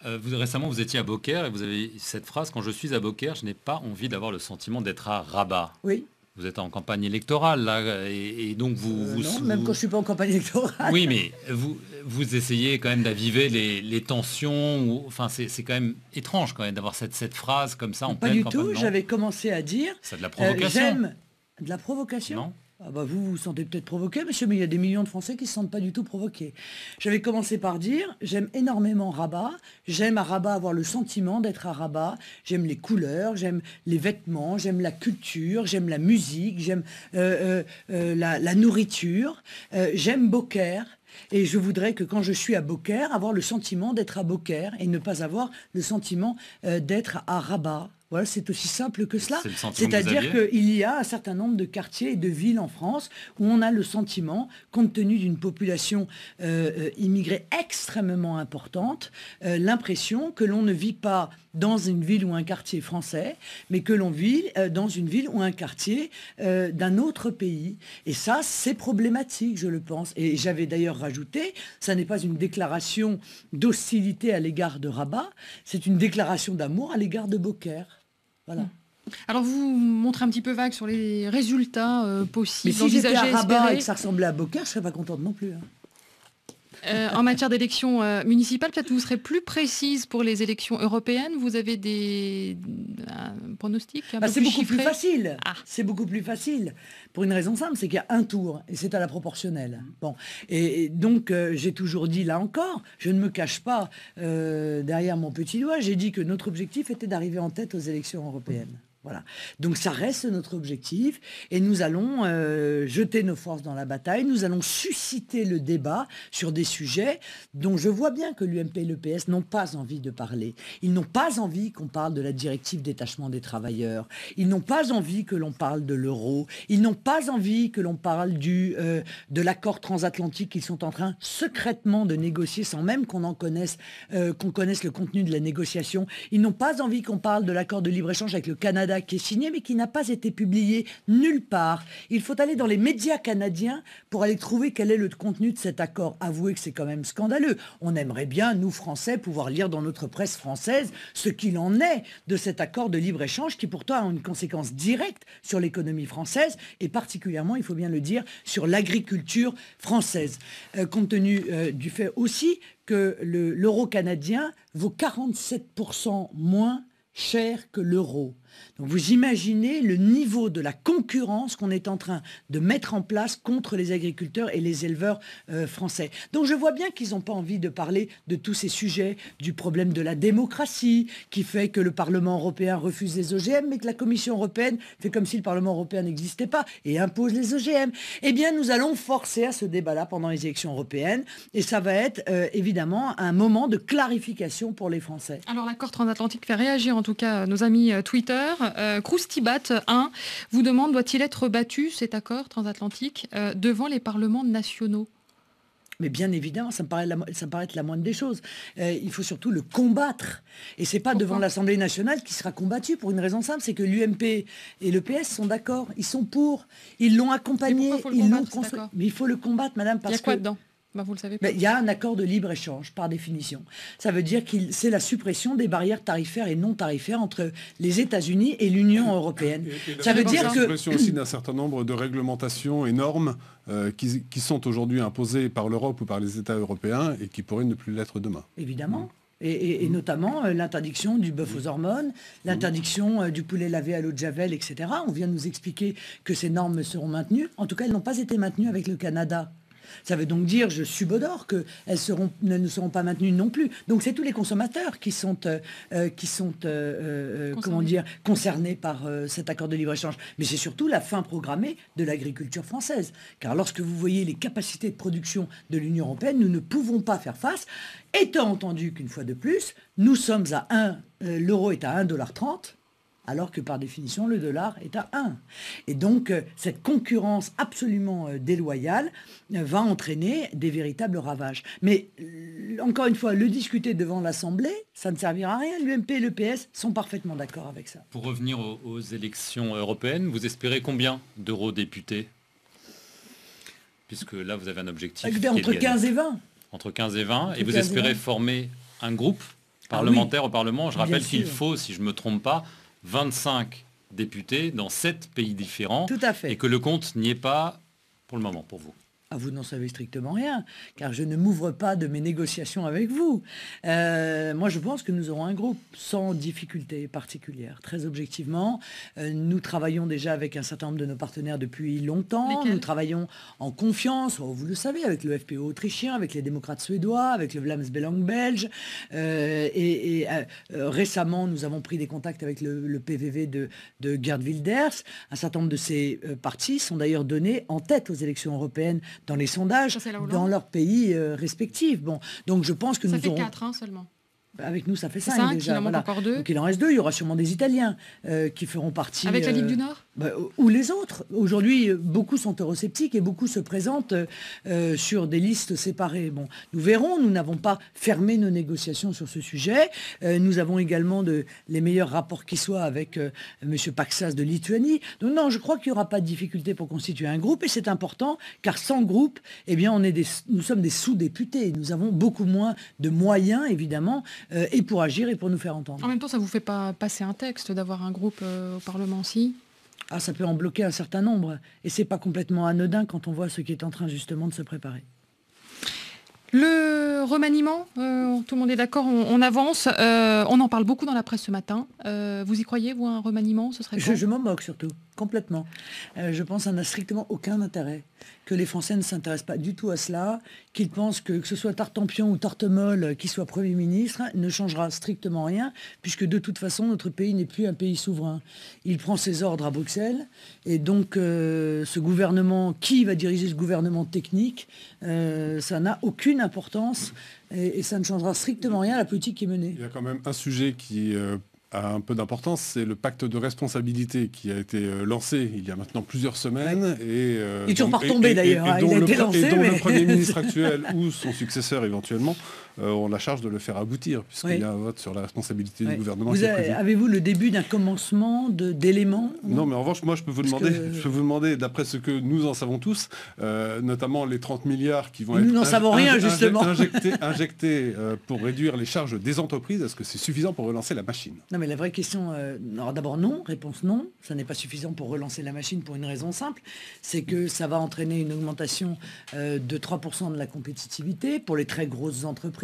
Récemment, vous étiez à Beaucaire et vous avez cette phrase, quand je suis à Beaucaire, je n'ai pas envie d'avoir le sentiment d'être à Rabat. Oui. Vous êtes en campagne électorale, là, et donc non, même quand je ne suis pas en campagne électorale. Oui, mais vous essayez quand même d'aviver les tensions. Enfin, c'est quand même étrange quand même d'avoir cette phrase comme ça en pleine campagne. Pas du tout, j'avais commencé à dire... C'est de la provocation. J'aime... De la provocation ? Non. Ah bah vous vous sentez peut-être provoqué, monsieur, mais il y a des millions de Français qui ne se sentent pas du tout provoqués. J'avais commencé par dire, j'aime énormément Rabat, j'aime à Rabat avoir le sentiment d'être à Rabat, j'aime les couleurs, j'aime les vêtements, j'aime la culture, j'aime la musique, j'aime la nourriture, j'aime Beaucaire. Et je voudrais que quand je suis à Beaucaire, avoir le sentiment d'être à Beaucaire et ne pas avoir le sentiment d'être à Rabat. Voilà, c'est aussi simple que cela. C'est-à-dire qu'il y a un certain nombre de quartiers et de villes en France où on a le sentiment, compte tenu d'une population immigrée extrêmement importante, l'impression que l'on ne vit pas dans une ville ou un quartier français, mais que l'on vit dans une ville ou un quartier d'un autre pays. Et ça, c'est problématique, je le pense. Et j'avais d'ailleurs rajouté, ça n'est pas une déclaration d'hostilité à l'égard de Rabat, c'est une déclaration d'amour à l'égard de Beaucaire. Voilà. Alors vous montrez un petit peu vague sur les résultats possibles. Mais si j'étais à Rabat et que ça ressemblait à Beaucaire, je ne serais pas contente non plus. En matière d'élections municipales, peut-être vous serez plus précise pour les élections européennes. Vous avez un pronostic un peu c'est plus beaucoup chiffré. Plus facile. C'est beaucoup plus facile. Pour une raison simple, c'est qu'il y a un tour et c'est à la proportionnelle. Bon. Et donc, j'ai toujours dit, là encore, je ne me cache pas derrière mon petit doigt, j'ai dit que notre objectif était d'arriver en tête aux élections européennes. Voilà. Donc ça reste notre objectif et nous allons jeter nos forces dans la bataille, nous allons susciter le débat sur des sujets dont je vois bien que l'UMP et le PS n'ont pas envie de parler. Ils n'ont pas envie qu'on parle de la directive détachement des travailleurs, ils n'ont pas envie que l'on parle de l'euro, ils n'ont pas envie que l'on parle de l'accord transatlantique qu'ils sont en train secrètement de négocier sans même qu'on connaisse le contenu de la négociation. Ils n'ont pas envie qu'on parle de l'accord de libre-échange avec le Canada qui est signé mais qui n'a pas été publié nulle part. Il faut aller dans les médias canadiens pour aller trouver quel est le contenu de cet accord. Avouez que c'est quand même scandaleux. On aimerait bien, nous Français, pouvoir lire dans notre presse française ce qu'il en est de cet accord de libre-échange qui pourtant a une conséquence directe sur l'économie française et particulièrement, il faut bien le dire, sur l'agriculture française. Compte tenu du fait aussi que l'euro canadien vaut 47% moins cher que l'euro. Donc vous imaginez le niveau de la concurrence qu'on est en train de mettre en place contre les agriculteurs et les éleveurs français. Donc je vois bien qu'ils n'ont pas envie de parler de tous ces sujets, du problème de la démocratie, qui fait que le Parlement européen refuse les OGM, mais que la Commission européenne fait comme si le Parlement européen n'existait pas et impose les OGM. Eh bien nous allons forcer à ce débat-là pendant les élections européennes et ça va être évidemment un moment de clarification pour les Français. Alors l'accord transatlantique fait réagir en tout cas nos amis Twitter. Croustibat 1 vous demande, doit-il être battu, cet accord transatlantique, devant les parlements nationaux ? Mais bien évidemment, ça me paraît être la moindre des choses. Il faut surtout le combattre. Et ce n'est pas devant l'Assemblée nationale qui sera combattu pour une raison simple, c'est que l'UMP et le PS sont d'accord, ils sont pour, ils l'ont accompagné, ils l'ont construit. Mais il faut le combattre, madame, parce que... Il y a quoi dedans ? Vous le savez pas. Mais il y a un accord de libre-échange, par définition. Ça veut dire que c'est la suppression des barrières tarifaires et non tarifaires entre les États-Unis et l'Union européenne. Ça veut dire la que... suppression aussi d'un certain nombre de réglementations et normes qui sont aujourd'hui imposées par l'Europe ou par les États européens et qui pourraient ne plus l'être demain. Évidemment. Et notamment l'interdiction du bœuf aux hormones, l'interdiction du poulet lavé à l'eau de Javel, etc. On vient de nous expliquer que ces normes seront maintenues. En tout cas, elles n'ont pas été maintenues avec le Canada. Ça veut donc dire, je subodore, qu'elles ne seront pas maintenues non plus. Donc c'est tous les consommateurs qui sont concernés par cet accord de libre-échange. Mais c'est surtout la fin programmée de l'agriculture française. Car lorsque vous voyez les capacités de production de l'Union européenne, nous ne pouvons pas faire face, étant entendu qu'une fois de plus, nous sommes l'euro est à 1,30 $, alors que par définition, le dollar est à 1. Et donc, cette concurrence absolument déloyale va entraîner des véritables ravages. Mais, encore une fois, le discuter devant l'Assemblée, ça ne servira à rien. L'UMP et le PS sont parfaitement d'accord avec ça. Pour revenir aux élections européennes, vous espérez combien d'eurodéputés? Puisque là, vous avez un objectif. Entre 15 et 20. Entre 15 et 20. Et vous espérez former un groupe parlementaire au Parlement. Je rappelle qu'il faut, si je ne me trompe pas, 25 députés dans 7 pays différents. Tout à fait. Et que le compte n'y est pas pour le moment, pour vous. Vous n'en savez strictement rien, car je ne m'ouvre pas de mes négociations avec vous. Moi, je pense que nous aurons un groupe sans difficulté particulière. Très objectivement, nous travaillons déjà avec un certain nombre de nos partenaires depuis longtemps. Lesquels? Nous travaillons en confiance, vous le savez, avec le FPÖ autrichien, avec les démocrates suédois, avec le Vlaams Belang belge. Récemment, nous avons pris des contacts avec le PVV de Geert Wilders. Un certain nombre de ces partis sont d'ailleurs donnés en tête aux élections européennes dans les sondages, dans leurs pays respectifs. Bon, donc je pense que ça nous fait aurons... 4 seulement. Avec nous, ça fait 5 déjà. Il en manque encore 2. Donc il en reste 2. Il y aura sûrement des Italiens qui feront partie... Avec la Ligue du Nord ou les autres. Aujourd'hui, beaucoup sont eurosceptiques et beaucoup se présentent sur des listes séparées. Bon, nous verrons. Nous n'avons pas fermé nos négociations sur ce sujet. Nous avons également les meilleurs rapports qui soient avec M. Paksas de Lituanie. Donc non, je crois qu'il n'y aura pas de difficulté pour constituer un groupe. Et c'est important, car sans groupe, eh bien, nous sommes des sous-députés. Nous avons beaucoup moins de moyens, évidemment, et pour agir et pour nous faire entendre. En même temps, ça ne vous fait pas passer un texte d'avoir un groupe au Parlement aussi? Ça peut en bloquer un certain nombre. Et c'est pas complètement anodin quand on voit ce qui est en train justement de se préparer. Le remaniement, tout le monde est d'accord, on avance. On en parle beaucoup dans la presse ce matin. Vous y croyez, vous, un remaniement? Ce serait je m'en moque surtout, complètement. Je pense que ça n'a strictement aucun intérêt. Que les Français ne s'intéressent pas du tout à cela, qu'ils pensent que ce soit Tartampion ou Tartemolle qui soit Premier ministre, ne changera strictement rien, puisque de toute façon, notre pays n'est plus un pays souverain. Il prend ses ordres à Bruxelles, et donc ce gouvernement, qui va diriger ce gouvernement technique, ça n'a aucune importance, et ça ne changera strictement rien à la politique qui est menée. Il y a quand même un sujet qui a un peu d'importance, c'est le pacte de responsabilité qui a été lancé il y a maintenant plusieurs semaines. Et, il est toujours pas retombé d'ailleurs, il a été lancé. Et dont le Premier ministre actuel ou son successeur éventuellement ont la charge de le faire aboutir, puisqu'il y a un vote sur la responsabilité du gouvernement. Avez-vous le début d'un commencement d'éléments? Non, mais en revanche, moi je peux vous demander, d'après ce que nous en savons tous, notamment les 30 milliards qui vont être n'en savons rien, justement. injectés pour réduire les charges des entreprises, est-ce que c'est suffisant pour relancer la machine? Non, mais la vraie question, d'abord non, réponse non, ça n'est pas suffisant pour relancer la machine pour une raison simple, c'est que ça va entraîner une augmentation de 3% de la compétitivité pour les très grosses entreprises,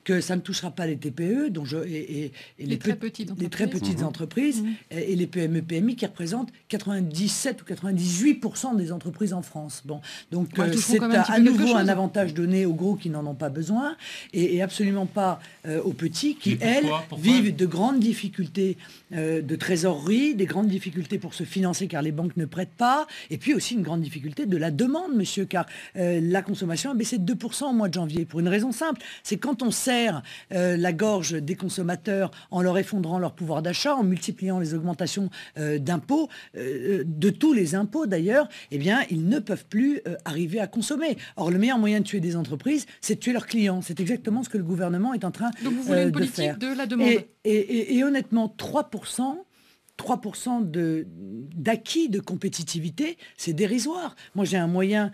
que ça ne touchera pas les TPE et les très petites entreprises et les PME, PMI qui représentent 97 ou 98% des entreprises en France. Bon, donc c'est à nouveau un avantage donné aux gros qui n'en ont pas besoin et absolument pas aux petits qui, pourquoi vivent de grandes difficultés de trésorerie, des grandes difficultés pour se financer car les banques ne prêtent pas, et puis aussi une grande difficulté de la demande, monsieur, car la consommation a baissé de 2% au mois de janvier, pour une raison simple, c'est quand on serre la gorge des consommateurs en leur effondrant leur pouvoir d'achat, en multipliant les augmentations d'impôts, de tous les impôts d'ailleurs, eh bien, ils ne peuvent plus arriver à consommer. Or, le meilleur moyen de tuer des entreprises, c'est de tuer leurs clients. C'est exactement ce que le gouvernement est en train de faire. Donc vous voulez une politique de la demande. Et honnêtement, 3%, 3% d'acquis de compétitivité, c'est dérisoire. Moi, j'ai un moyen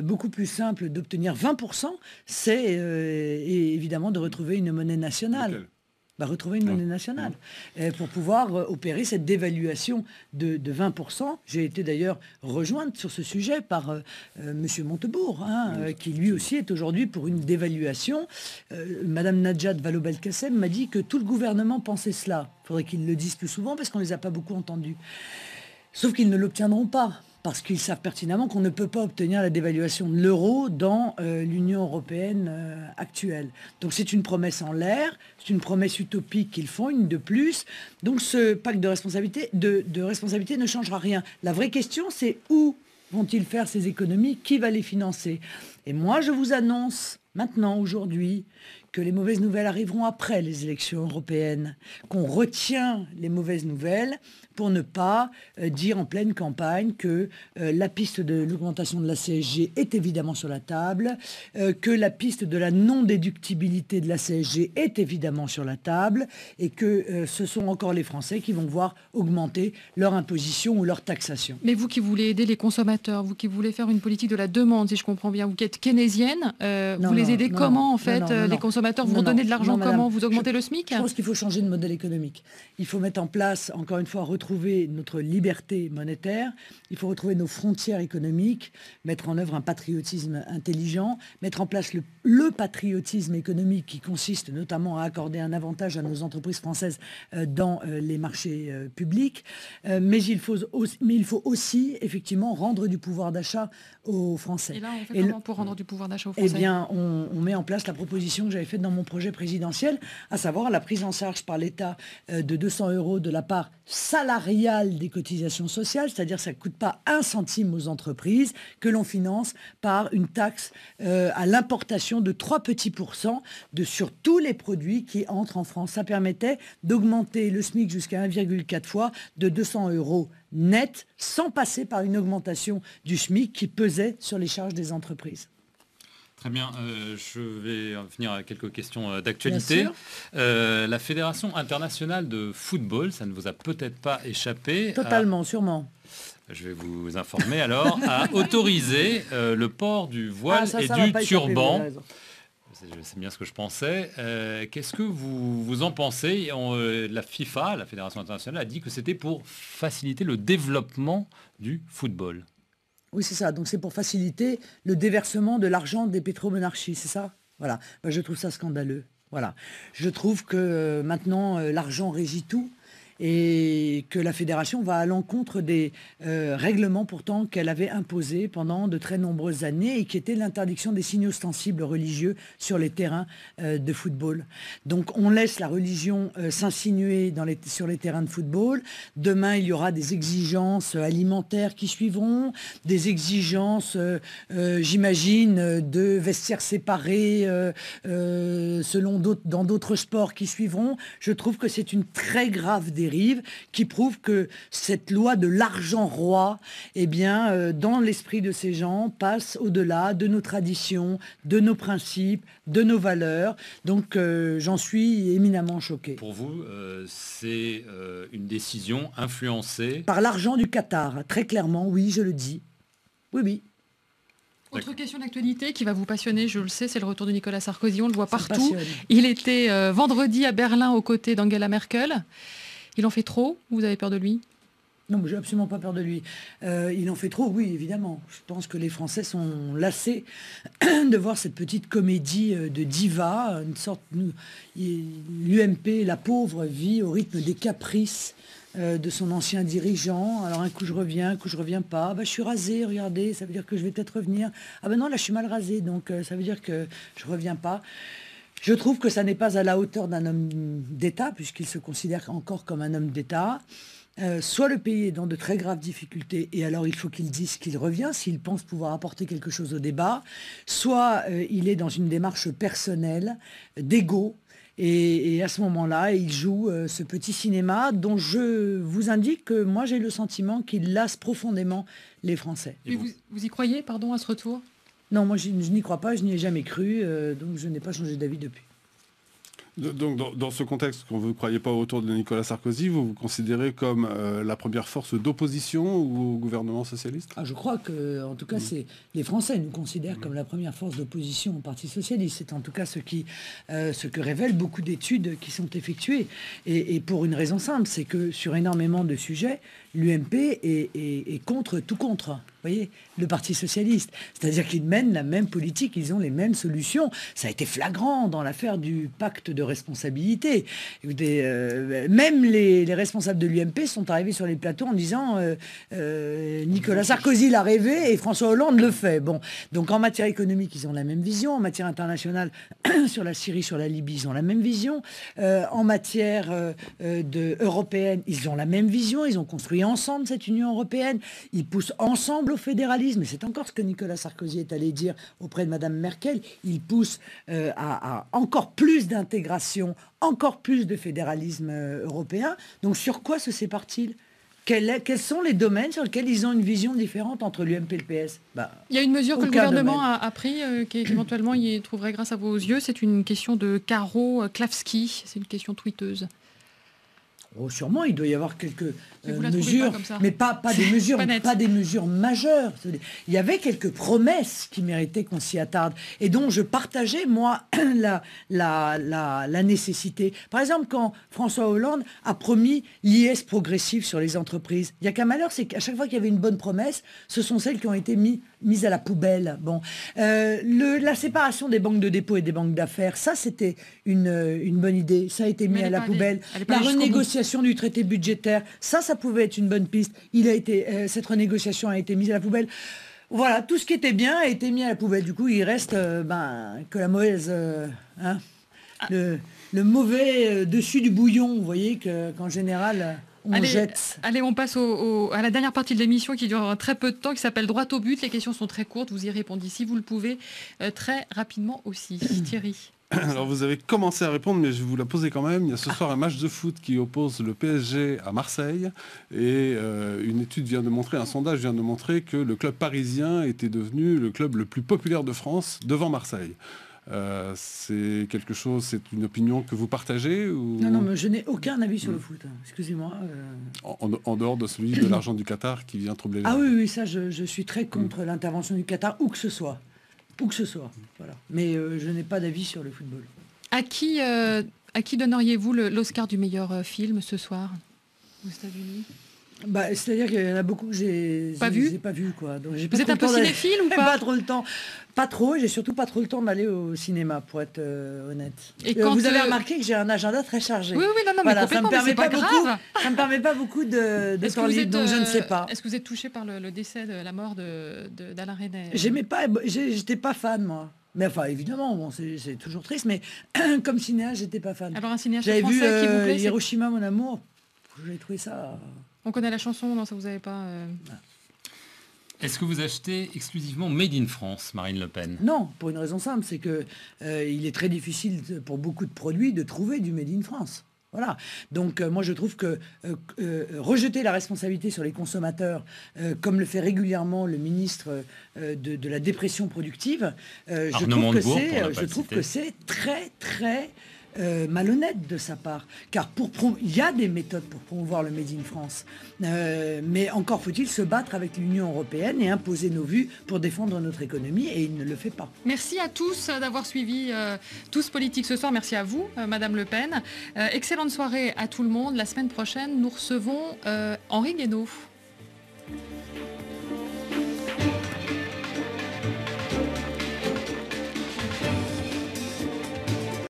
beaucoup plus simple d'obtenir 20%, c'est évidemment de retrouver une monnaie nationale. Retrouver une monnaie nationale pour pouvoir opérer cette dévaluation de 20%. J'ai été d'ailleurs rejointe sur ce sujet par M. Montebourg, qui lui aussi est aujourd'hui pour une dévaluation. Madame Najat Vallaud-Belkacem m'a dit que tout le gouvernement pensait cela. Il faudrait qu'ils le disent plus souvent parce qu'on ne les a pas beaucoup entendus. Sauf qu'ils ne l'obtiendront pas, parce qu'ils savent pertinemment qu'on ne peut pas obtenir la dévaluation de l'euro dans l'Union européenne actuelle. Donc c'est une promesse en l'air, c'est une promesse utopique qu'ils font, une de plus. Donc ce pacte de responsabilité ne changera rien. La vraie question, c'est où vont-ils faire ces économies? Qui va les financer? Et moi, je vous annonce maintenant, aujourd'hui, que les mauvaises nouvelles arriveront après les élections européennes, qu'on retient les mauvaises nouvelles pour ne pas dire en pleine campagne que la piste de l'augmentation de la CSG est évidemment sur la table, que la piste de la non-déductibilité de la CSG est évidemment sur la table, et que ce sont encore les Français qui vont voir augmenter leur imposition ou leur taxation. Mais vous qui voulez aider les consommateurs, vous qui voulez faire une politique de la demande, si je comprends bien, vous qui êtes keynésienne, vous les aidez comment en fait les consommateurs? Vous redonnez de l'argent comment? Vous augmentez le SMIC? Je pense qu'il faut changer de modèle économique. Il faut mettre en place, encore une fois, retrouver notre liberté monétaire. Il faut retrouver nos frontières économiques, mettre en œuvre un patriotisme intelligent, mettre en place le patriotisme économique qui consiste notamment à accorder un avantage à nos entreprises françaises dans les marchés publics. Mais il faut aussi, effectivement, rendre du pouvoir d'achat aux Français. Et là, on fait comment pour rendre du pouvoir d'achat aux Français? Eh bien, on met en place la proposition que j'avais faite dans mon projet présidentiel, à savoir la prise en charge par l'État de 200 € de la part salariale des cotisations sociales, c'est-à-dire que ça ne coûte pas un centime aux entreprises, que l'on finance par une taxe à l'importation de 3 petits pourcents sur tous les produits qui entrent en France. Ça permettait d'augmenter le SMIC jusqu'à 1,4 fois de 200 € net, sans passer par une augmentation du SMIC qui pesait sur les charges des entreprises. Très bien, je vais venir à quelques questions d'actualité. La Fédération internationale de football, ça ne vous a peut-être pas échappé. Totalement, sûrement. Je vais vous informer alors, a autorisé le port du voile et du turban. C'est bien ce que je pensais. Qu'est-ce que vous en pensez? La FIFA, la Fédération internationale, a dit que c'était pour faciliter le développement du football. Oui, c'est ça. Donc c'est pour faciliter le déversement de l'argent des pétromonarchies, c'est ça? Voilà. Ben, je trouve ça scandaleux. Voilà. Je trouve que maintenant, l'argent régit tout. Et que la fédération va à l'encontre des règlements pourtant qu'elle avait imposés pendant de très nombreuses années et qui étaient l'interdiction des signes ostensibles religieux sur les terrains de football. Donc on laisse la religion s'insinuer sur les terrains de football. Demain, il y aura des exigences alimentaires qui suivront, des exigences, j'imagine, de vestiaires séparés dans d'autres sports qui suivront. Je trouve que c'est une très grave dérive qui prouve que cette loi de l'argent roi, eh bien, dans l'esprit de ces gens, passe au-delà de nos traditions, de nos principes, de nos valeurs. Donc, j'en suis éminemment choqué. Pour vous, c'est une décision influencée par l'argent du Qatar, très clairement, oui, je le dis. Oui, oui. Autre question d'actualité qui va vous passionner, je le sais, c'est le retour de Nicolas Sarkozy. On le voit partout. Il était vendredi à Berlin aux côtés d'Angela Merkel. Il en fait trop? Vous avez peur de lui? Non, mais je n'ai absolument pas peur de lui. Il en fait trop, oui, évidemment. Je pense que les Français sont lassés de voir cette petite comédie de diva, une sorte... L'UMP, la pauvre, vit au rythme des caprices de son ancien dirigeant. Alors un coup je reviens, un coup je reviens pas. Bah, je suis rasé, regardez, ça veut dire que je vais peut-être revenir. Ah ben non, là je suis mal rasé, donc ça veut dire que je reviens pas. Je trouve que ça n'est pas à la hauteur d'un homme d'État, puisqu'il se considère encore comme un homme d'État. Soit le pays est dans de très graves difficultés, et alors il faut qu'il dise qu'il revient, s'il pense pouvoir apporter quelque chose au débat. Soit il est dans une démarche personnelle, d'égo, et à ce moment-là, il joue ce petit cinéma dont je vous indique que moi j'ai le sentiment qu'il lasse profondément les Français. Et vous y croyez, pardon, à ce retour? Non, moi je n'y crois pas, je n'y ai jamais cru, donc je n'ai pas changé d'avis depuis. Donc dans ce contexte, quand vous ne croyez pas autour de Nicolas Sarkozy, vous vous considérez comme la première force d'opposition au gouvernement socialiste? Je crois que, en tout cas, les Français nous considèrent comme la première force d'opposition au Parti socialiste. C'est en tout cas ce que révèlent beaucoup d'études qui sont effectuées. Et pour une raison simple, c'est que sur énormément de sujets, l'UMP est contre tout contre. Vous voyez, le Parti socialiste. C'est-à-dire qu'ils mènent la même politique, ils ont les mêmes solutions. Ça a été flagrant dans l'affaire du pacte de responsabilité. Écoutez, même les responsables de l'UMP sont arrivés sur les plateaux en disant Nicolas Sarkozy l'a rêvé et François Hollande le fait. Bon, donc en matière économique, ils ont la même vision. En matière internationale, sur la Syrie, sur la Libye, ils ont la même vision. En matière européenne, ils ont la même vision. Ils ont construit ensemble cette Union européenne. Ils poussent ensemble au fédéralisme. Et c'est encore ce que Nicolas Sarkozy est allé dire auprès de Madame Merkel. Il pousse à encore plus d'intégration, encore plus de fédéralisme européen. Donc sur quoi se sépare-t-il ? Quels sont les domaines sur lesquels ils ont une vision différente entre l'UMP et le PS ? Il y a une mesure que le gouvernement a pris, qui éventuellement y trouverait grâce à vos yeux. C'est une question de Caro Klavski. C'est une question tweeteuse. Sûrement, il doit y avoir quelques mesures, mais pas des mesures, pas des mesures majeures. Il y avait quelques promesses qui méritaient qu'on s'y attarde et dont je partageais, moi, la nécessité. Par exemple, quand François Hollande a promis l'IS progressif sur les entreprises, il n'y a qu'un malheur, c'est qu'à chaque fois qu'il y avait une bonne promesse, ce sont celles qui ont été mises à la poubelle. Bon, la séparation des banques de dépôt et des banques d'affaires, ça c'était une bonne idée. Ça a été mis à la poubelle. La renégociation du traité budgétaire, ça pouvait être une bonne piste. Cette renégociation a été mise à la poubelle. Voilà, tout ce qui était bien a été mis à la poubelle. Du coup, il reste que la mauvaise, le mauvais dessus du bouillon. Vous voyez qu'en général, on jette. Allez, on passe à la dernière partie de l'émission qui dure très peu de temps, qui s'appelle Droit au but. Les questions sont très courtes, vous y répondez si vous le pouvez, très rapidement aussi. Thierry. Alors vous avez commencé à répondre, mais je vais vous la poser quand même. Il y a ce soir un match de foot qui oppose le PSG à Marseille. Et une étude vient de montrer, un sondage vient de montrer que le club parisien était devenu le club le plus populaire de France devant Marseille. C'est quelque chose, c'est une opinion que vous partagez ou... Non, mais je n'ai aucun avis sur le foot. Excusez-moi. En dehors de celui de l'argent du Qatar qui vient troubler les... Oui, ça, je suis très contre l'intervention du Qatar, où que ce soit. Voilà. Mais je n'ai pas d'avis sur le football. À qui donneriez-vous l'Oscar du meilleur film ce soir aux États-Unis ? C'est-à-dire qu'il y en a beaucoup que j'ai pas vu, quoi. Donc, vous êtes un peu cinéphile ou pas ? Pas trop le temps. Pas trop, j'ai surtout pas trop le temps d'aller au cinéma, pour être honnête. Et quand vous avez remarqué que j'ai un agenda très chargé. Oui, non, mais complètement, ça me permet grave. Ça me permet pas beaucoup de temps libre, donc je ne sais pas. Est-ce que vous êtes touché par le décès, de la mort d'Alain Resnais ? J'étais pas fan, moi. Mais enfin, évidemment, bon, c'est toujours triste, mais comme cinéaste, j'étais pas fan. Alors un cinéaste français qui vous plaît, Hiroshima, mon amour, j'ai trouvé ça... On connaît la chanson, non, ça vous avez pas... Est-ce que vous achetez exclusivement Made in France, Marine Le Pen ? Non, pour une raison simple, c'est que il est très difficile pour beaucoup de produits de trouver du Made in France. Voilà. Donc moi je trouve que rejeter la responsabilité sur les consommateurs, comme le fait régulièrement le ministre de la dépression productive, je trouve que c'est très très malhonnête de sa part, car il y a des méthodes pour promouvoir le Made in France, mais encore faut-il se battre avec l'Union européenne et imposer nos vues pour défendre notre économie, et il ne le fait pas. Merci à tous d'avoir suivi Tous Politiques ce soir. Merci à vous, Madame Le Pen. Excellente soirée à tout le monde. La semaine prochaine, nous recevons Henri Guénaud.